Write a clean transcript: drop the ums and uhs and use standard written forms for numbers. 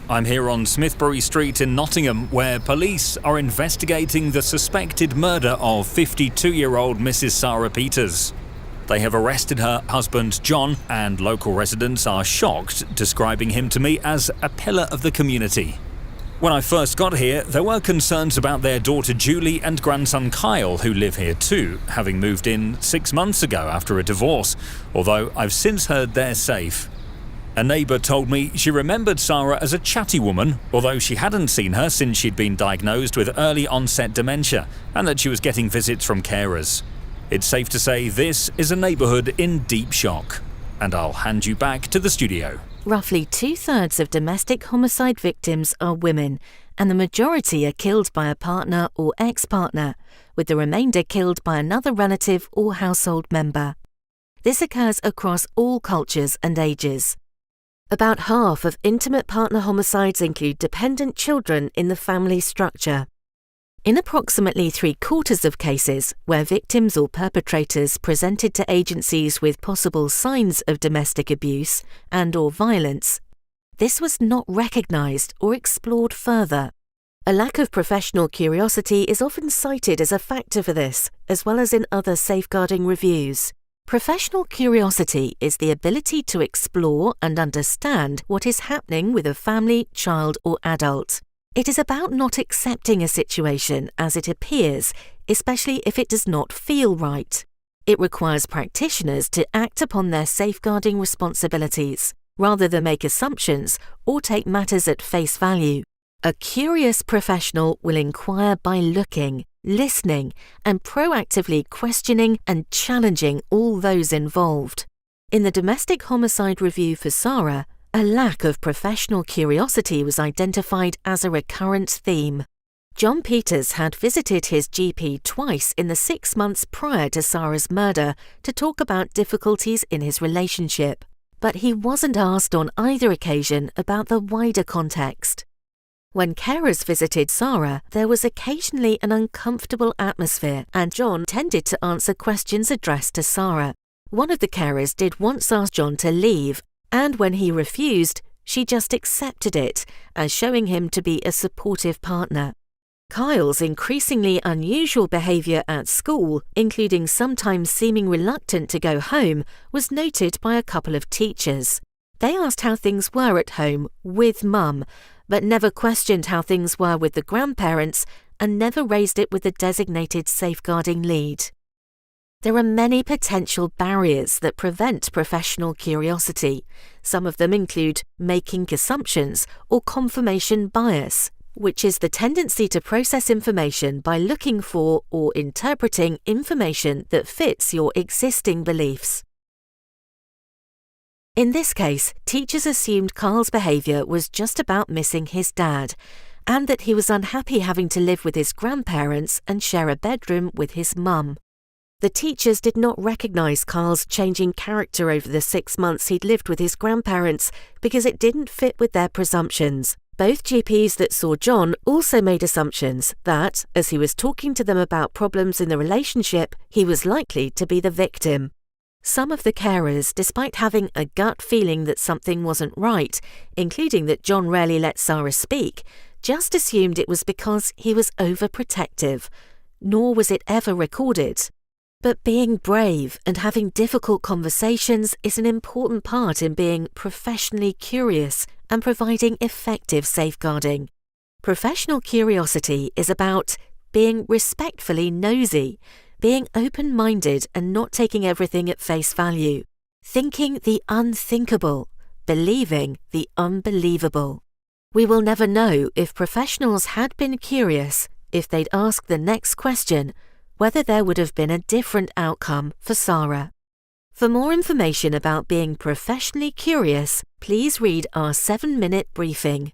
I'm here on Smithbury Street in Nottingham, where police are investigating the suspected murder of 52-year-old Mrs. Sarah Peters. They have arrested her husband John, and local residents are shocked, describing him to me as a pillar of the community. When I first got here, there were concerns about their daughter Julie and grandson Kyle, who live here too, having moved in 6 months ago after a divorce, although I've since heard they're safe. A neighbour told me she remembered Sarah as a chatty woman, although she hadn't seen her since she'd been diagnosed with early onset dementia and that she was getting visits from carers. It's safe to say this is a neighbourhood in deep shock. And I'll hand you back to the studio. Roughly 2/3 of domestic homicide victims are women, and the majority are killed by a partner or ex-partner, with the remainder killed by another relative or household member. This occurs across all cultures and ages. About half of intimate partner homicides include dependent children in the family structure. In approximately 3/4 of cases where victims or perpetrators presented to agencies with possible signs of domestic abuse and/or violence, this was not recognised or explored further. A lack of professional curiosity is often cited as a factor for this, as well as in other safeguarding reviews. Professional curiosity is the ability to explore and understand what is happening with a family, child, or adult. It is about not accepting a situation as it appears, especially if it does not feel right. It requires practitioners to act upon their safeguarding responsibilities, rather than make assumptions or take matters at face value. A curious professional will inquire by looking, listening, and proactively questioning and challenging all those involved. In the Domestic Homicide Review for Sarah, a lack of professional curiosity was identified as a recurrent theme. John Peters had visited his GP twice in the 6 months prior to Sarah's murder to talk about difficulties in his relationship, but he wasn't asked on either occasion about the wider context. When carers visited Sarah, there was occasionally an uncomfortable atmosphere, and John tended to answer questions addressed to Sarah. One of the carers did once ask John to leave, and when he refused, she just accepted it, as showing him to be a supportive partner. Kyle's increasingly unusual behaviour at school, including sometimes seeming reluctant to go home, was noted by a couple of teachers. They asked how things were at home with Mum, but never questioned how things were with the grandparents and never raised it with the designated safeguarding lead. There are many potential barriers that prevent professional curiosity. Some of them include making assumptions or confirmation bias, which is the tendency to process information by looking for or interpreting information that fits your existing beliefs. In this case, teachers assumed Carl's behaviour was just about missing his dad, and that he was unhappy having to live with his grandparents and share a bedroom with his mum. The teachers did not recognise Carl's changing character over the 6 months he'd lived with his grandparents because it didn't fit with their presumptions. Both GPs that saw John also made assumptions that, as he was talking to them about problems in the relationship, he was likely to be the victim. Some of the carers, despite having a gut feeling that something wasn't right, including that John rarely let Sarah speak, just assumed it was because he was overprotective, nor was it ever recorded. But being brave and having difficult conversations is an important part in being professionally curious and providing effective safeguarding. Professional curiosity is about being respectfully nosy, being open-minded and not taking everything at face value, thinking the unthinkable, believing the unbelievable. We will never know if professionals had been curious, if they'd asked the next question, whether there would have been a different outcome for Sarah. For more information about being professionally curious, please read our 7-minute briefing.